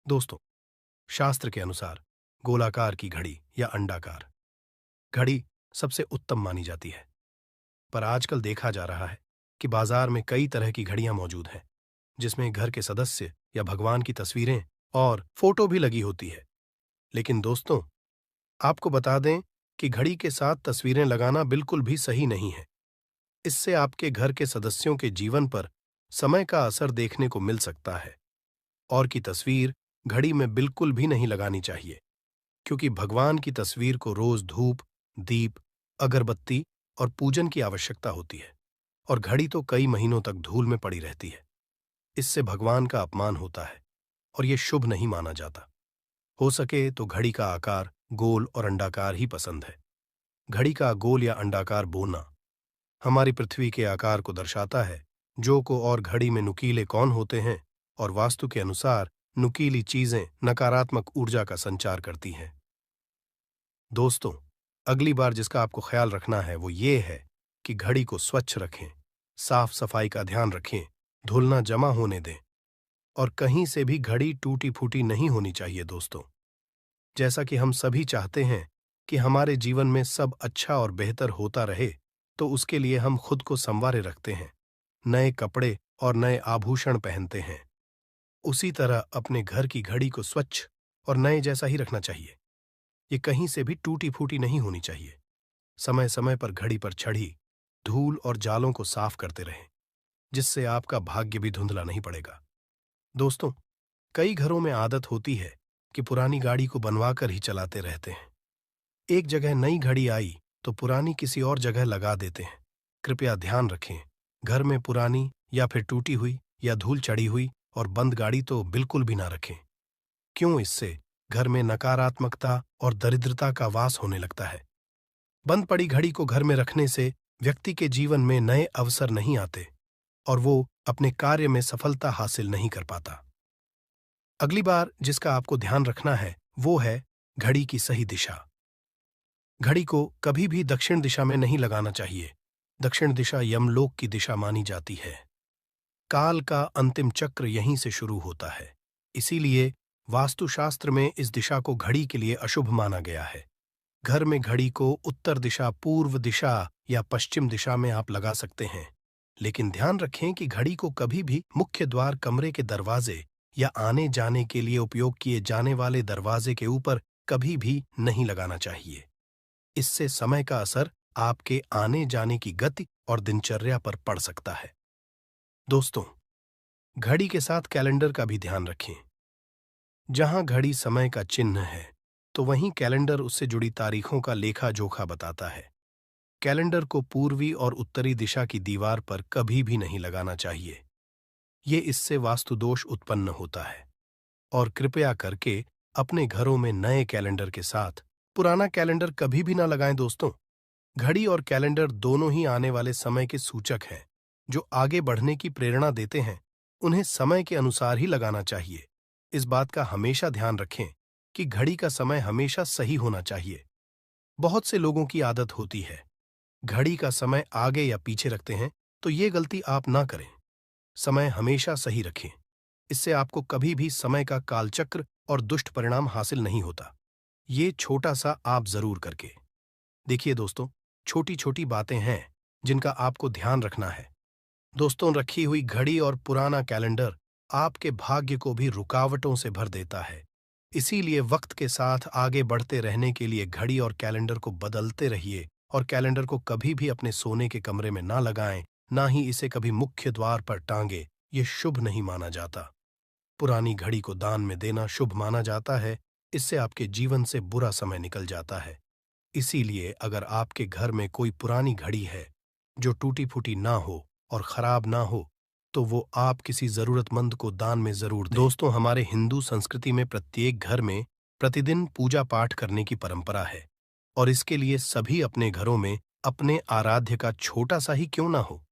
दोस्तों, शास्त्र के अनुसार गोलाकार की घड़ी या अंडाकार घड़ी सबसे उत्तम मानी जाती है, पर आजकल देखा जा रहा है कि बाजार में कई तरह की घड़ियां मौजूद हैं जिसमें घर के सदस्य या भगवान की तस्वीरें और फोटो भी लगी होती है। लेकिन दोस्तों, आपको बता दें कि घड़ी के साथ तस्वीरें लगाना बिल्कुल भी सही नहीं है। इससे आपके घर के सदस्यों के जीवन पर समय का असर देखने को मिल सकता है। और की तस्वीर घड़ी में बिल्कुल भी नहीं लगानी चाहिए, क्योंकि भगवान की तस्वीर को रोज धूप, दीप, अगरबत्ती और पूजन की आवश्यकता होती है और घड़ी तो कई महीनों तक धूल में पड़ी रहती है। इससे भगवान का अपमान होता है और यह शुभ नहीं माना जाता। हो सके तो घड़ी का आकार गोल और अंडाकार ही पसंद है। घड़ी का गोल या अंडाकार बोना हमारी पृथ्वी के आकार को दर्शाता है, जो को और घड़ी में नुकीले कौन होते हैं और वास्तु के अनुसार नुकीली चीजें नकारात्मक ऊर्जा का संचार करती हैं। दोस्तों, अगली बार जिसका आपको ख्याल रखना है वो ये है कि घड़ी को स्वच्छ रखें, साफ सफाई का ध्यान रखें, धूल ना जमा होने दें और कहीं से भी घड़ी टूटी फूटी नहीं होनी चाहिए। दोस्तों, जैसा कि हम सभी चाहते हैं कि हमारे जीवन में सब अच्छा और बेहतर होता रहे, तो उसके लिए हम खुद को संवारे रखते हैं, नए कपड़े और नए आभूषण पहनते हैं। उसी तरह अपने घर की घड़ी को स्वच्छ और नए जैसा ही रखना चाहिए। ये कहीं से भी टूटी फूटी नहीं होनी चाहिए। समय समय पर घड़ी पर चढ़ी धूल और जालों को साफ करते रहें, जिससे आपका भाग्य भी धुंधला नहीं पड़ेगा। दोस्तों, कई घरों में आदत होती है कि पुरानी गाड़ी को बनवा कर ही चलाते रहते हैं। एक जगह नई घड़ी आई तो पुरानी किसी और जगह लगा देते हैं। कृपया ध्यान रखें, घर में पुरानी या फिर टूटी हुई या धूल चढ़ी हुई और बंद गाड़ी तो बिल्कुल भी ना रखें। क्यों? इससे घर में नकारात्मकता और दरिद्रता का वास होने लगता है। बंद पड़ी घड़ी को घर में रखने से व्यक्ति के जीवन में नए अवसर नहीं आते और वो अपने कार्य में सफलता हासिल नहीं कर पाता। अगली बार जिसका आपको ध्यान रखना है वो है घड़ी की सही दिशा। घड़ी को कभी भी दक्षिण दिशा में नहीं लगाना चाहिए। दक्षिण दिशा यमलोक की दिशा मानी जाती है। काल का अंतिम चक्र यहीं से शुरू होता है। इसीलिए वास्तुशास्त्र में इस दिशा को घड़ी के लिए अशुभ माना गया है। घर में घड़ी को उत्तर दिशा, पूर्व दिशा या पश्चिम दिशा में आप लगा सकते हैं, लेकिन ध्यान रखें कि घड़ी को कभी भी मुख्य द्वार, कमरे के दरवाजे या आने जाने के लिए उपयोग किए जाने वाले दरवाजे के ऊपर कभी भी नहीं लगाना चाहिए। इससे समय का असर आपके आने जाने की गति और दिनचर्या पर पड़ सकता है। दोस्तों, घड़ी के साथ कैलेंडर का भी ध्यान रखें। जहां घड़ी समय का चिन्ह है, तो वहीं कैलेंडर उससे जुड़ी तारीखों का लेखा जोखा बताता है। कैलेंडर को पूर्वी और उत्तरी दिशा की दीवार पर कभी भी नहीं लगाना चाहिए। ये इससे वास्तुदोष उत्पन्न होता है। और कृपया करके अपने घरों में नए कैलेंडर के साथ पुराना कैलेंडर कभी भी ना लगाएं। दोस्तों, घड़ी और कैलेंडर दोनों ही आने वाले समय के सूचक हैं, जो आगे बढ़ने की प्रेरणा देते हैं। उन्हें समय के अनुसार ही लगाना चाहिए। इस बात का हमेशा ध्यान रखें कि घड़ी का समय हमेशा सही होना चाहिए। बहुत से लोगों की आदत होती है घड़ी का समय आगे या पीछे रखते हैं, तो ये गलती आप ना करें। समय हमेशा सही रखें। इससे आपको कभी भी समय का कालचक्र और दुष्ट परिणाम हासिल नहीं होता। ये छोटा सा आप जरूर करके देखिए। दोस्तों, छोटी छोटी बातें हैं जिनका आपको ध्यान रखना है। दोस्तों, रखी हुई घड़ी और पुराना कैलेंडर आपके भाग्य को भी रुकावटों से भर देता है। इसीलिए वक्त के साथ आगे बढ़ते रहने के लिए घड़ी और कैलेंडर को बदलते रहिए और कैलेंडर को कभी भी अपने सोने के कमरे में ना लगाएं, ना ही इसे कभी मुख्य द्वार पर टांगे। ये शुभ नहीं माना जाता। पुरानी घड़ी को दान में देना शुभ माना जाता है। इससे आपके जीवन से बुरा समय निकल जाता है। इसीलिए अगर आपके घर में कोई पुरानी घड़ी है जो टूटी फूटी ना हो और खराब ना हो, तो वो आप किसी जरूरतमंद को दान में जरूर दें। दोस्तों, हमारे हिंदू संस्कृति में प्रत्येक घर में प्रतिदिन पूजा पाठ करने की परंपरा है और इसके लिए सभी अपने घरों में अपने आराध्य का छोटा सा ही क्यों ना हो,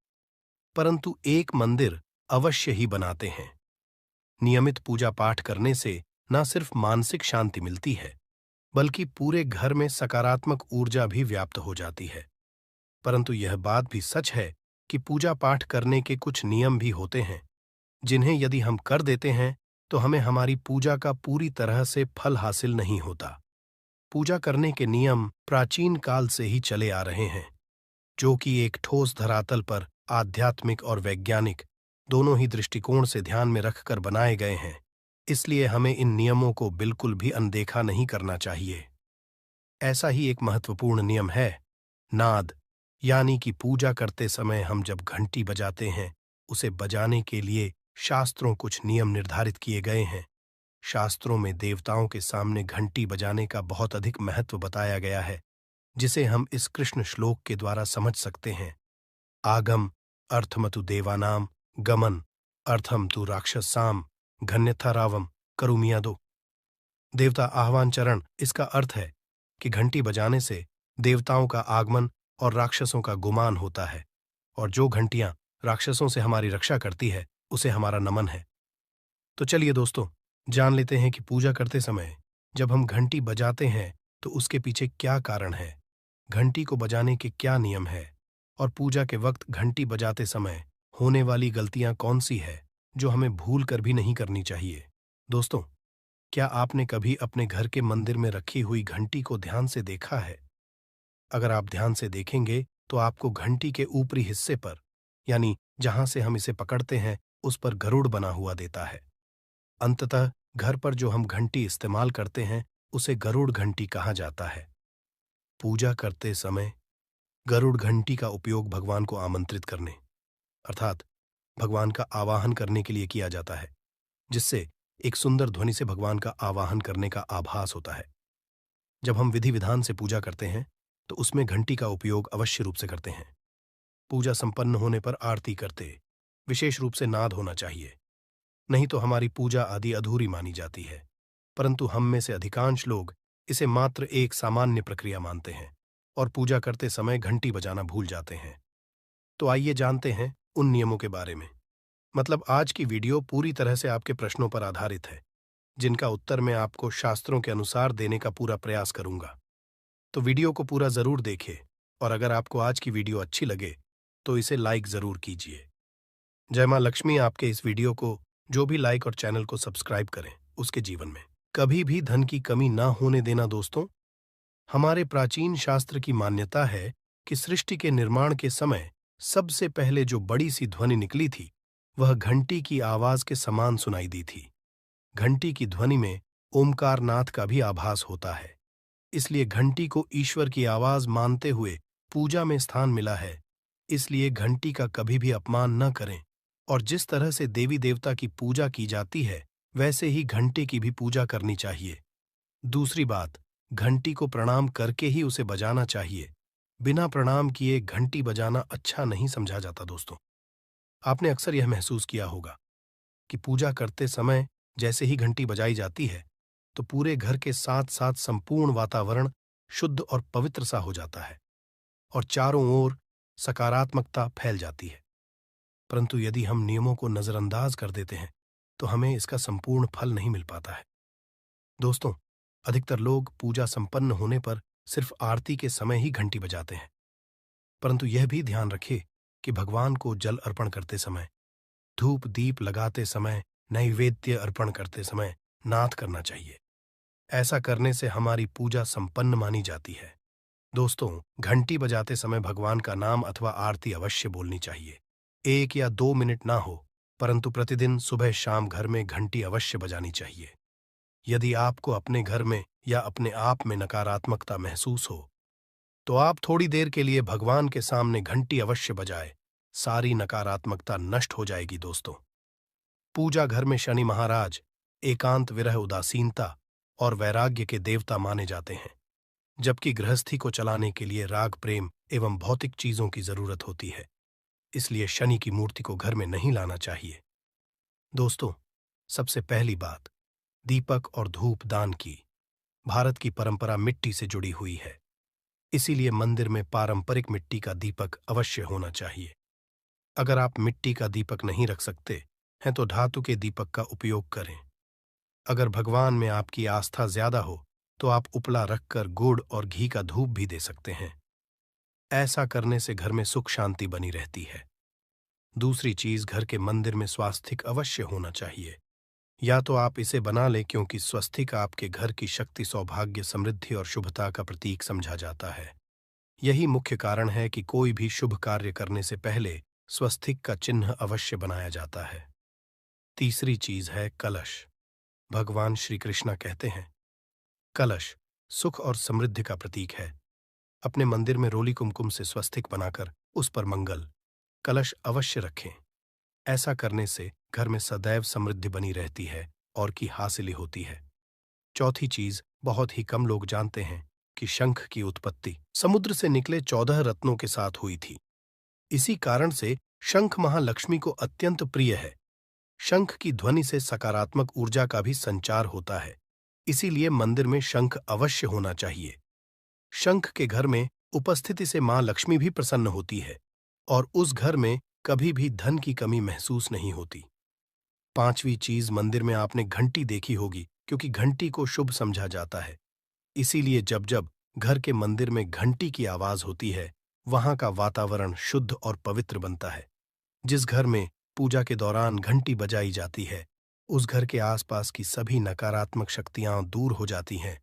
परंतु एक मंदिर अवश्य ही बनाते हैं। नियमित पूजा पाठ करने से न सिर्फ मानसिक शांति मिलती है, बल्कि पूरे घर में सकारात्मक ऊर्जा भी व्याप्त हो जाती है। परंतु यह बात भी सच है कि पूजा पाठ करने के कुछ नियम भी होते हैं, जिन्हें यदि हम कर देते हैं तो हमें हमारी पूजा का पूरी तरह से फल हासिल नहीं होता। पूजा करने के नियम प्राचीन काल से ही चले आ रहे हैं, जो कि एक ठोस धरातल पर आध्यात्मिक और वैज्ञानिक दोनों ही दृष्टिकोण से ध्यान में रखकर बनाए गए हैं। इसलिए हमें इन नियमों को बिल्कुल भी अनदेखा नहीं करना चाहिए। ऐसा ही एक महत्वपूर्ण नियम है नाद, यानी कि पूजा करते समय हम जब घंटी बजाते हैं, उसे बजाने के लिए शास्त्रों कुछ नियम निर्धारित किए गए हैं। शास्त्रों में देवताओं के सामने घंटी बजाने का बहुत अधिक महत्व बताया गया है, जिसे हम इस कृष्ण श्लोक के द्वारा समझ सकते हैं। आगम अर्थमतु देवानाम गमन अर्थम तु राक्षसाम घन्यथा रावम करुमियादो। देवता आह्वान चरण, इसका अर्थ है कि घंटी बजाने से देवताओं का आगमन और राक्षसों का गुमान होता है, और जो घंटियां राक्षसों से हमारी रक्षा करती है उसे हमारा नमन है। तो चलिए दोस्तों, जान लेते हैं कि पूजा करते समय जब हम घंटी बजाते हैं तो उसके पीछे क्या कारण है, घंटी को बजाने के क्या नियम है, और पूजा के वक्त घंटी बजाते समय होने वाली गलतियां कौन सी है जो हमें भूल कर भी नहीं करनी चाहिए। दोस्तों, क्या आपने कभी अपने घर के मंदिर में रखी हुई घंटी को ध्यान से देखा है? अगर आप ध्यान से देखेंगे तो आपको घंटी के ऊपरी हिस्से पर, यानी जहां से हम इसे पकड़ते हैं, उस पर गरुड़ बना हुआ देता है। अंततः घर पर जो हम घंटी इस्तेमाल करते हैं उसे गरुड़ घंटी कहा जाता है। पूजा करते समय गरुड़ घंटी का उपयोग भगवान को आमंत्रित करने, अर्थात भगवान का आवाहन करने के लिए किया जाता है, जिससे एक सुंदर ध्वनि से भगवान का आवाहन करने का आभास होता है। जब हम विधि विधान से पूजा करते हैं तो उसमें घंटी का उपयोग अवश्य रूप से करते हैं। पूजा संपन्न होने पर आरती करते विशेष रूप से नाद होना चाहिए, नहीं तो हमारी पूजा आदि अधूरी मानी जाती है। परंतु हम में से अधिकांश लोग इसे मात्र एक सामान्य प्रक्रिया मानते हैं और पूजा करते समय घंटी बजाना भूल जाते हैं। तो आइए जानते हैं उन नियमों के बारे में। मतलब आज की वीडियो पूरी तरह से आपके प्रश्नों पर आधारित है, जिनका उत्तर मैं आपको शास्त्रों के अनुसार देने का पूरा प्रयास करूंगा। तो वीडियो को पूरा जरूर देखें और अगर आपको आज की वीडियो अच्छी लगे तो इसे लाइक जरूर कीजिए। जय मां लक्ष्मी आपके इस वीडियो को जो भी लाइक और चैनल को सब्सक्राइब करें उसके जीवन में कभी भी धन की कमी ना होने देना। दोस्तों, हमारे प्राचीन शास्त्र की मान्यता है कि सृष्टि के निर्माण के समय सबसे पहले जो बड़ी सी ध्वनि निकली थी वह घंटी की आवाज के समान सुनाई दी थी। घंटी की ध्वनि में ओमकार नाथ का भी आभास होता है, इसलिए घंटी को ईश्वर की आवाज मानते हुए पूजा में स्थान मिला है। इसलिए घंटी का कभी भी अपमान न करें और जिस तरह से देवी देवता की पूजा की जाती है वैसे ही घंटे की भी पूजा करनी चाहिए। दूसरी बात, घंटी को प्रणाम करके ही उसे बजाना चाहिए। बिना प्रणाम किए घंटी बजाना अच्छा नहीं समझा जाता। दोस्तों, आपने अक्सर यह महसूस किया होगा कि पूजा करते समय जैसे ही घंटी बजाई जाती है तो पूरे घर के साथ साथ संपूर्ण वातावरण शुद्ध और पवित्र सा हो जाता है और चारों ओर सकारात्मकता फैल जाती है। परंतु यदि हम नियमों को नजरअंदाज कर देते हैं तो हमें इसका संपूर्ण फल नहीं मिल पाता है। दोस्तों, अधिकतर लोग पूजा संपन्न होने पर सिर्फ आरती के समय ही घंटी बजाते हैं, परंतु यह भी ध्यान रखें कि भगवान को जल अर्पण करते समय, धूप दीप लगाते समय, नैवेद्य अर्पण करते समय नाद करना चाहिए। ऐसा करने से हमारी पूजा संपन्न मानी जाती है। दोस्तों, घंटी बजाते समय भगवान का नाम अथवा आरती अवश्य बोलनी चाहिए। 1 या 2 मिनट ना हो, परंतु प्रतिदिन सुबह शाम घर में घंटी अवश्य बजानी चाहिए। यदि आपको अपने घर में या अपने आप में नकारात्मकता महसूस हो तो आप थोड़ी देर के लिए भगवान के सामने घंटी अवश्य बजाए, सारी नकारात्मकता नष्ट हो जाएगी। दोस्तों, पूजा घर में शनि महाराज एकांत, विरह, उदासीनता और वैराग्य के देवता माने जाते हैं, जबकि गृहस्थी को चलाने के लिए राग, प्रेम एवं भौतिक चीजों की जरूरत होती है। इसलिए शनि की मूर्ति को घर में नहीं लाना चाहिए। दोस्तों, सबसे पहली बात, दीपक और धूप दान की। भारत की परंपरा मिट्टी से जुड़ी हुई है, इसीलिए मंदिर में पारंपरिक मिट्टी का दीपक अवश्य होना चाहिए। अगर आप मिट्टी का दीपक नहीं रख सकते हैं तो धातु के दीपक का उपयोग करें। अगर भगवान में आपकी आस्था ज्यादा हो तो आप उपला रखकर गुड़ और घी का धूप भी दे सकते हैं। ऐसा करने से घर में सुख शांति बनी रहती है। दूसरी चीज, घर के मंदिर में स्वास्तिक अवश्य होना चाहिए। या तो आप इसे बना लें, क्योंकि स्वस्तिक आपके घर की शक्ति, सौभाग्य, समृद्धि और शुभता का प्रतीक समझा जाता है। यही मुख्य कारण है कि कोई भी शुभ कार्य करने से पहले स्वस्तिक का चिन्ह अवश्य बनाया जाता है। तीसरी चीज है कलश। भगवान श्री कृष्ण कहते हैं, कलश सुख और समृद्धि का प्रतीक है। अपने मंदिर में रोली कुमकुम से स्वस्तिक बनाकर उस पर मंगल कलश अवश्य रखें। ऐसा करने से घर में सदैव समृद्धि बनी रहती है और की हासिली होती है। चौथी चीज, बहुत ही कम लोग जानते हैं कि शंख की उत्पत्ति समुद्र से निकले 14 रत्नों के साथ हुई थी। इसी कारण से शंख महालक्ष्मी को अत्यंत प्रिय है। शंख की ध्वनि से सकारात्मक ऊर्जा का भी संचार होता है, इसीलिए मंदिर में शंख अवश्य होना चाहिए। शंख के घर में उपस्थिति से मां लक्ष्मी भी प्रसन्न होती है और उस घर में कभी भी धन की कमी महसूस नहीं होती। पांचवी चीज, मंदिर में आपने घंटी देखी होगी, क्योंकि घंटी को शुभ समझा जाता है। इसीलिए जब जब घर के मंदिर में घंटी की आवाज होती है वहां का वातावरण शुद्ध और पवित्र बनता है। जिस घर में पूजा के दौरान घंटी बजाई जाती है उस घर के आसपास की सभी नकारात्मक शक्तियां दूर हो जाती हैं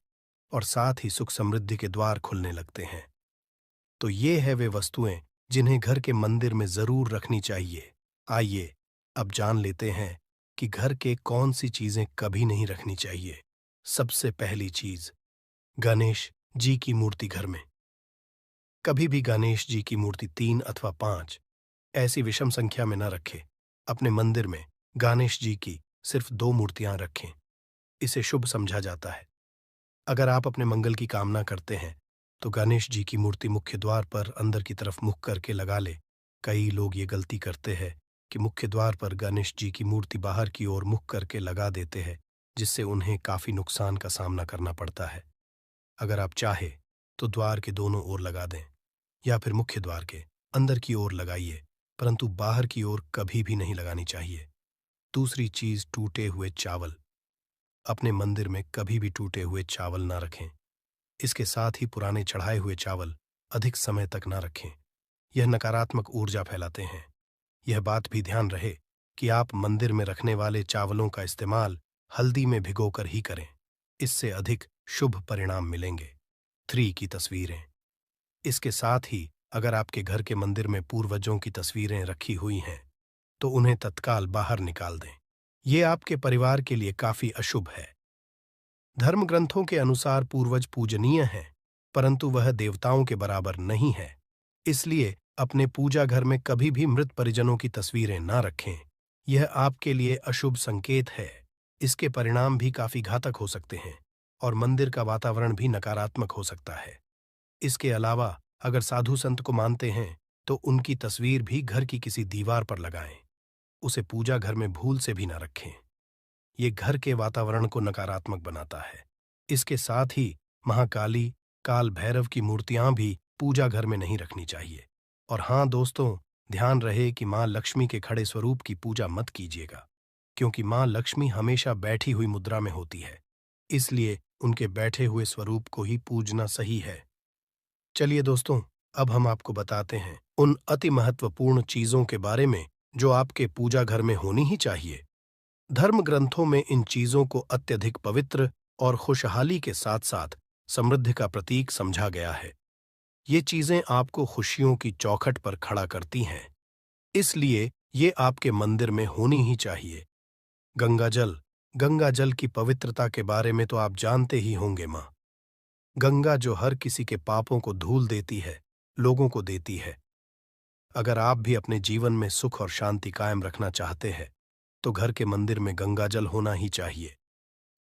और साथ ही सुख समृद्धि के द्वार खुलने लगते हैं। तो ये है वे वस्तुएं जिन्हें घर के मंदिर में जरूर रखनी चाहिए। आइए अब जान लेते हैं कि घर के कौन सी चीजें कभी नहीं रखनी चाहिए। सबसे पहली चीज, गणेश जी की मूर्ति घर में। कभी भी गणेश जी की मूर्ति 3 अथवा 5 ऐसी विषम संख्या में न रखें। अपने मंदिर में गणेश जी की सिर्फ 2 मूर्तियां रखें, इसे शुभ समझा जाता है। अगर आप अपने मंगल की कामना करते हैं तो गणेश जी की मूर्ति मुख्य द्वार पर अंदर की तरफ मुख करके लगा ले। कई लोग ये गलती करते हैं कि मुख्य द्वार पर गणेश जी की मूर्ति बाहर की ओर मुख करके लगा देते हैं, जिससे उन्हें काफी नुकसान का सामना करना पड़ता है। अगर आप चाहे तो द्वार के दोनों ओर लगा दें या फिर मुख्य द्वार के अंदर की ओर लगाइए, परंतु बाहर की ओर कभी भी नहीं लगानी चाहिए। दूसरी चीज, टूटे हुए चावल। अपने मंदिर में कभी भी टूटे हुए चावल ना रखें। इसके साथ ही पुराने चढ़ाए हुए चावल अधिक समय तक ना रखें। यह नकारात्मक ऊर्जा फैलाते हैं। यह बात भी ध्यान रहे कि आप मंदिर में रखने वाले चावलों का इस्तेमाल हल्दी में भिगोकर ही करें। इससे अधिक शुभ परिणाम मिलेंगे। 3 की तस्वीरें। इसके साथ ही अगर आपके घर के मंदिर में पूर्वजों की तस्वीरें रखी हुई हैं तो उन्हें तत्काल बाहर निकाल दें। ये आपके परिवार के लिए काफी अशुभ है। धर्म ग्रंथों के अनुसार पूर्वज पूजनीय हैं, परंतु वह देवताओं के बराबर नहीं है। इसलिए अपने पूजा घर में कभी भी मृत परिजनों की तस्वीरें ना रखें। यह आपके लिए अशुभ संकेत है। इसके परिणाम भी काफी घातक हो सकते हैं और मंदिर का वातावरण भी नकारात्मक हो सकता है। इसके अलावा अगर साधु संत को मानते हैं तो उनकी तस्वीर भी घर की किसी दीवार पर लगाएं। उसे पूजा घर में भूल से भी ना रखें। ये घर के वातावरण को नकारात्मक बनाता है। इसके साथ ही महाकाली, काल भैरव की मूर्तियां भी पूजा घर में नहीं रखनी चाहिए। और हाँ दोस्तों, ध्यान रहे कि मां लक्ष्मी के खड़े स्वरूप की पूजा मत कीजिएगा, क्योंकि मां लक्ष्मी हमेशा बैठी हुई मुद्रा में होती है। इसलिए उनके बैठे हुए स्वरूप को ही पूजना सही है। चलिए दोस्तों, अब हम आपको बताते हैं उन अति महत्वपूर्ण चीजों के बारे में जो आपके पूजा घर में होनी ही चाहिए। धर्म ग्रंथों में इन चीजों को अत्यधिक पवित्र और खुशहाली के साथ साथ समृद्धि का प्रतीक समझा गया है। ये चीजें आपको खुशियों की चौखट पर खड़ा करती हैं, इसलिए ये आपके मंदिर में होनी ही चाहिए। गंगा जल की पवित्रता के बारे में तो आप जानते ही होंगे। मां गंगा जो हर किसी के पापों को धूल देती है, लोगों को देती है। अगर आप भी अपने जीवन में सुख और शांति कायम रखना चाहते हैं तो घर के मंदिर में गंगा जल होना ही चाहिए।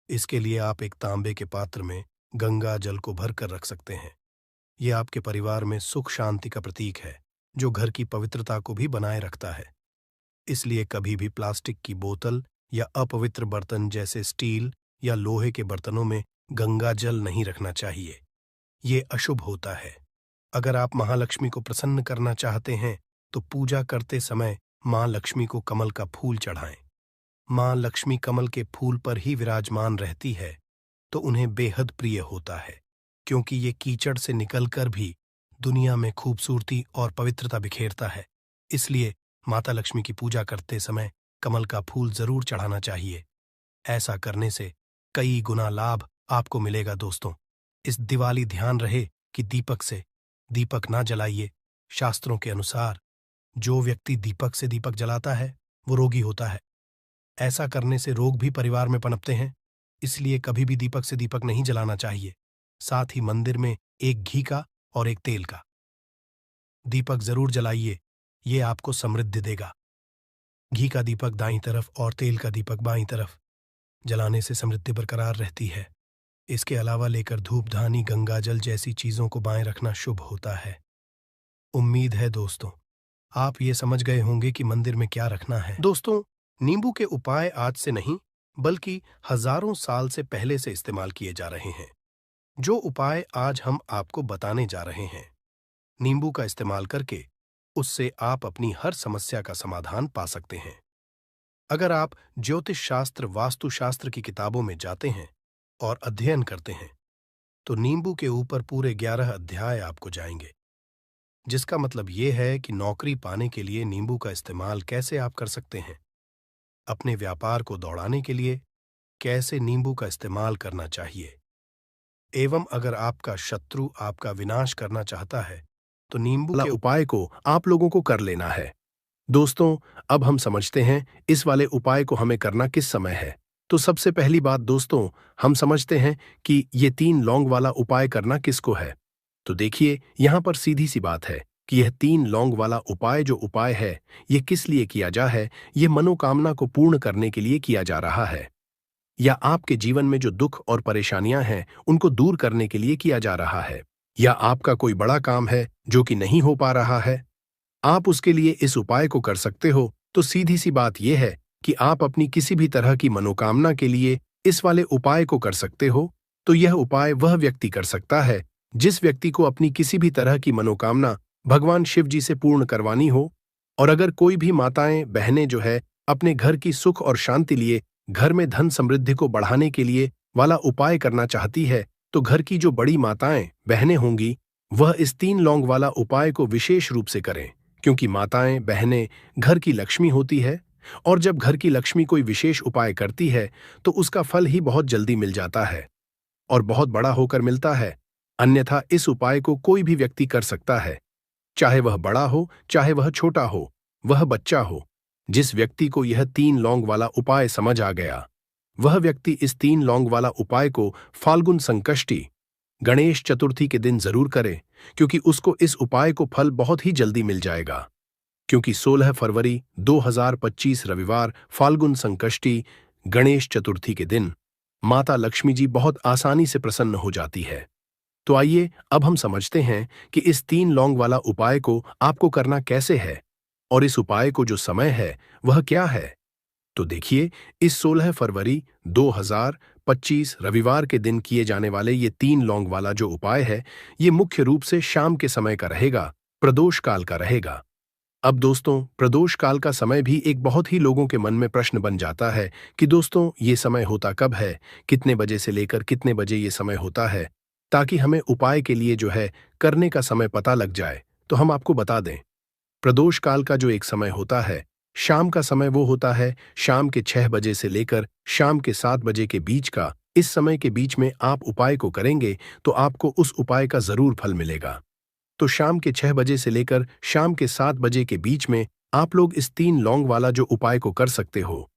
इसके लिए आप एक तांबे के पात्र में गंगा जल को भरकर रख सकते हैं। यह आपके परिवार में सुख शांति का प्रतीक है, जो घर की पवित्रता को भी बनाए रखता है। इसलिए कभी भी प्लास्टिक की बोतल या अपवित्र बर्तन जैसे स्टील या लोहे के बर्तनों में गंगा जल नहीं रखना चाहिए। ये अशुभ होता है। अगर आप महालक्ष्मी को प्रसन्न करना चाहते हैं तो पूजा करते समय मां लक्ष्मी को कमल का फूल चढ़ाएं। मां लक्ष्मी कमल के फूल पर ही विराजमान रहती है तो उन्हें बेहद प्रिय होता है, क्योंकि ये कीचड़ से निकलकर भी दुनिया में खूबसूरती और पवित्रता बिखेरता है। इसलिए माता लक्ष्मी की पूजा करते समय कमल का फूल जरूर चढ़ाना चाहिए। ऐसा करने से कई गुना लाभ आपको मिलेगा। दोस्तों, इस दिवाली ध्यान रहे कि दीपक ना जलाइए। शास्त्रों के अनुसार जो व्यक्ति दीपक से दीपक जलाता है वो रोगी होता है। ऐसा करने से रोग भी परिवार में पनपते हैं। इसलिए कभी भी दीपक से दीपक नहीं जलाना चाहिए। साथ ही मंदिर में एक घी का और एक तेल का दीपक जरूर जलाइए। ये आपको समृद्धि देगा। घी का दीपक दाईं तरफ और तेल का दीपक बाईं तरफ जलाने से समृद्धि बरकरार रहती है। इसके अलावा लेकर धूप धानी गंगाजल जैसी चीजों को बाएं रखना शुभ होता है। उम्मीद है दोस्तों आप ये समझ गए होंगे कि मंदिर में क्या रखना है। दोस्तों, नींबू के उपाय आज से नहीं बल्कि हजारों साल से पहले से इस्तेमाल किए जा रहे हैं। जो उपाय आज हम आपको बताने जा रहे हैं, नींबू का इस्तेमाल करके उससे आप अपनी हर समस्या का समाधान पा सकते हैं। अगर आप ज्योतिष शास्त्र, वास्तुशास्त्र की किताबों में जाते हैं और अध्ययन करते हैं तो नींबू के ऊपर पूरे 11 अध्याय आपको जाएंगे, जिसका मतलब ये है कि नौकरी पाने के लिए नींबू का इस्तेमाल कैसे आप कर सकते हैं, अपने व्यापार को दौड़ाने के लिए कैसे नींबू का इस्तेमाल करना चाहिए, एवं अगर आपका शत्रु आपका विनाश करना चाहता है तो नींबू के उपाय को आप लोगों को कर लेना है। दोस्तों, अब हम समझते हैं इस वाले उपाय को हमें करना किस समय है। तो सबसे पहली बात दोस्तों, हम समझते हैं कि ये 3 लौंग वाला उपाय करना किसको है। तो देखिए, यहां पर सीधी सी बात है कि यह 3 लौंग वाला उपाय जो उपाय है, ये किस लिए किया जा है। ये मनोकामना को पूर्ण करने के लिए किया जा रहा है, या आपके जीवन में जो दुख और परेशानियां हैं उनको दूर करने के लिए किया जा रहा है, या आपका कोई बड़ा काम है जो कि नहीं हो पा रहा है, आप उसके लिए इस उपाय को कर सकते हो। तो सीधी सी बात यह है कि आप अपनी किसी भी तरह की मनोकामना के लिए इस वाले उपाय को कर सकते हो, तो यह उपाय वह व्यक्ति कर सकता है जिस व्यक्ति को अपनी किसी भी तरह की मनोकामना भगवान शिव जी से पूर्ण करवानी हो। और अगर कोई भी माताएं बहनें जो है अपने घर की सुख और शांति लिए घर में धन समृद्धि को बढ़ाने के लिए वाला उपाय करना चाहती है, तो घर की जो बड़ी माताएं बहनें होंगी वह इस 3 लौंग वाला उपाय को विशेष रूप से करें, क्योंकि माताएं बहनें घर की लक्ष्मी होती है। और जब घर की लक्ष्मी कोई विशेष उपाय करती है तो उसका फल ही बहुत जल्दी मिल जाता है और बहुत बड़ा होकर मिलता है। अन्यथा इस उपाय को कोई भी व्यक्ति कर सकता है, चाहे वह बड़ा हो चाहे वह छोटा हो, वह बच्चा हो। जिस व्यक्ति को यह 3 लौंग वाला उपाय समझ आ गया, वह व्यक्ति इस 3 लौंग वाला उपाय को फाल्गुन संकष्टी गणेश चतुर्थी के दिन जरूर करे, क्योंकि उसको इस उपाय को फल बहुत ही जल्दी मिल जाएगा। क्योंकि 16 फरवरी 2025 रविवार फाल्गुन संकष्टी गणेश चतुर्थी के दिन माता लक्ष्मी जी बहुत आसानी से प्रसन्न हो जाती है। तो आइए अब हम समझते हैं कि इस 3 लौंग वाला उपाय को आपको करना कैसे है और इस उपाय को जो समय है वह क्या है। तो देखिए, इस 16 फरवरी 2025 रविवार के दिन किए जाने वाले ये 3 लौंग वाला जो उपाय है, ये मुख्य रूप से शाम के समय का रहेगा, प्रदोष काल का रहेगा। अब दोस्तों, प्रदोष काल का समय भी एक बहुत ही लोगों के मन में प्रश्न बन जाता है कि दोस्तों ये समय होता कब है, कितने बजे से लेकर कितने बजे ये समय होता है, ताकि हमें उपाय के लिए जो है करने का समय पता लग जाए। तो हम आपको बता दें, प्रदोष काल का जो एक समय होता है, शाम का समय वो होता है शाम के 6 बजे से लेकर शाम के 7 बजे के बीच का। इस समय के बीच में आप उपाय को करेंगे तो आपको उस उपाय का जरूर फल मिलेगा। तो शाम के 6 बजे से लेकर शाम के 7 बजे के बीच में आप लोग इस 3 लौंग वाला जो उपाय को कर सकते हो।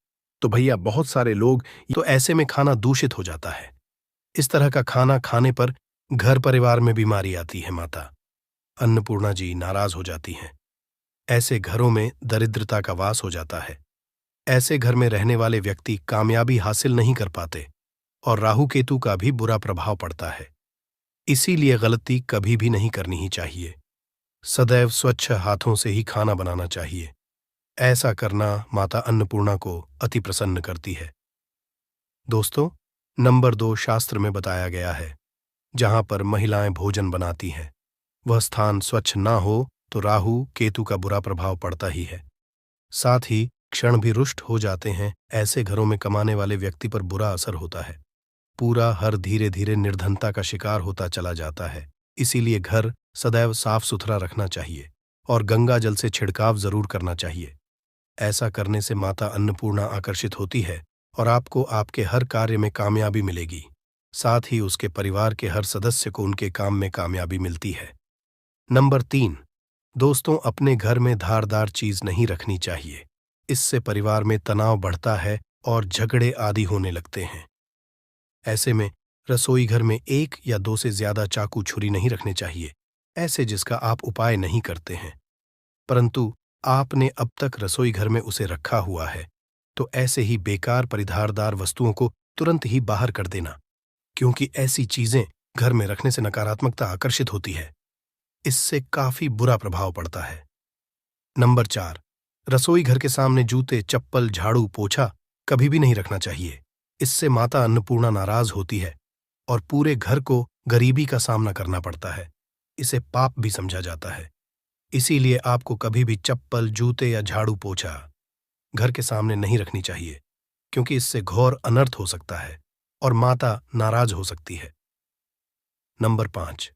तो भैया, बहुत सारे लोग तो ऐसे में खाना दूषित हो जाता है। इस तरह का खाना खाने पर घर परिवार में बीमारी आती है। माता अन्नपूर्णा जी नाराज हो जाती हैं। ऐसे घरों में दरिद्रता का वास हो जाता है। ऐसे घर में रहने वाले व्यक्ति कामयाबी हासिल नहीं कर पाते और राहु केतु का भी बुरा प्रभाव पड़ता है। इसीलिए गलती कभी भी नहीं करनी ही चाहिए। सदैव स्वच्छ हाथों से ही खाना बनाना चाहिए। ऐसा करना माता अन्नपूर्णा को अति प्रसन्न करती है। दोस्तों, नंबर 2 शास्त्र में बताया गया है, जहां पर महिलाएं भोजन बनाती हैं, वह स्थान स्वच्छ ना हो तो राहु केतु का बुरा प्रभाव पड़ता ही है। साथ ही क्षण भी रुष्ट हो जाते हैं। ऐसे घरों में कमाने वाले व्यक्ति पर बुरा असर होता है। पूरा हर धीरे धीरे निर्धनता का शिकार होता चला जाता है। इसीलिए घर सदैव साफ सुथरा रखना चाहिए और गंगा जल से छिड़काव जरूर करना चाहिए। ऐसा करने से माता अन्नपूर्णा आकर्षित होती है और आपको आपके हर कार्य में कामयाबी मिलेगी। साथ ही उसके परिवार के हर सदस्य को उनके काम में कामयाबी मिलती है। नंबर 3, दोस्तों, अपने घर में धारदार चीज नहीं रखनी चाहिए। इससे परिवार में तनाव बढ़ता है और झगड़े आदि होने लगते हैं। ऐसे में रसोई घर में 1 या 2 से ज्यादा चाकू छुरी नहीं रखने चाहिए, ऐसे जिसका आप उपाय नहीं करते हैं, परंतु आपने अब तक रसोई घर में उसे रखा हुआ है। तो ऐसे ही बेकार परिधारदार वस्तुओं को तुरंत ही बाहर कर देना, क्योंकि ऐसी चीजें घर में रखने से नकारात्मकता आकर्षित होती है। इससे काफी बुरा प्रभाव पड़ता है। नंबर 4, रसोई घर के सामने जूते, चप्पल, झाड़ू, पोछा कभी भी नहीं रखना चाहिए। इससे माता अन्नपूर्णा नाराज होती है और पूरे घर को गरीबी का सामना करना पड़ता है। इसे पाप भी समझा जाता है। इसीलिए आपको कभी भी चप्पल, जूते या झाड़ू, पोछा घर के सामने नहीं रखनी चाहिए, क्योंकि इससे घोर अनर्थ हो सकता है और माता नाराज हो सकती है। नंबर 5,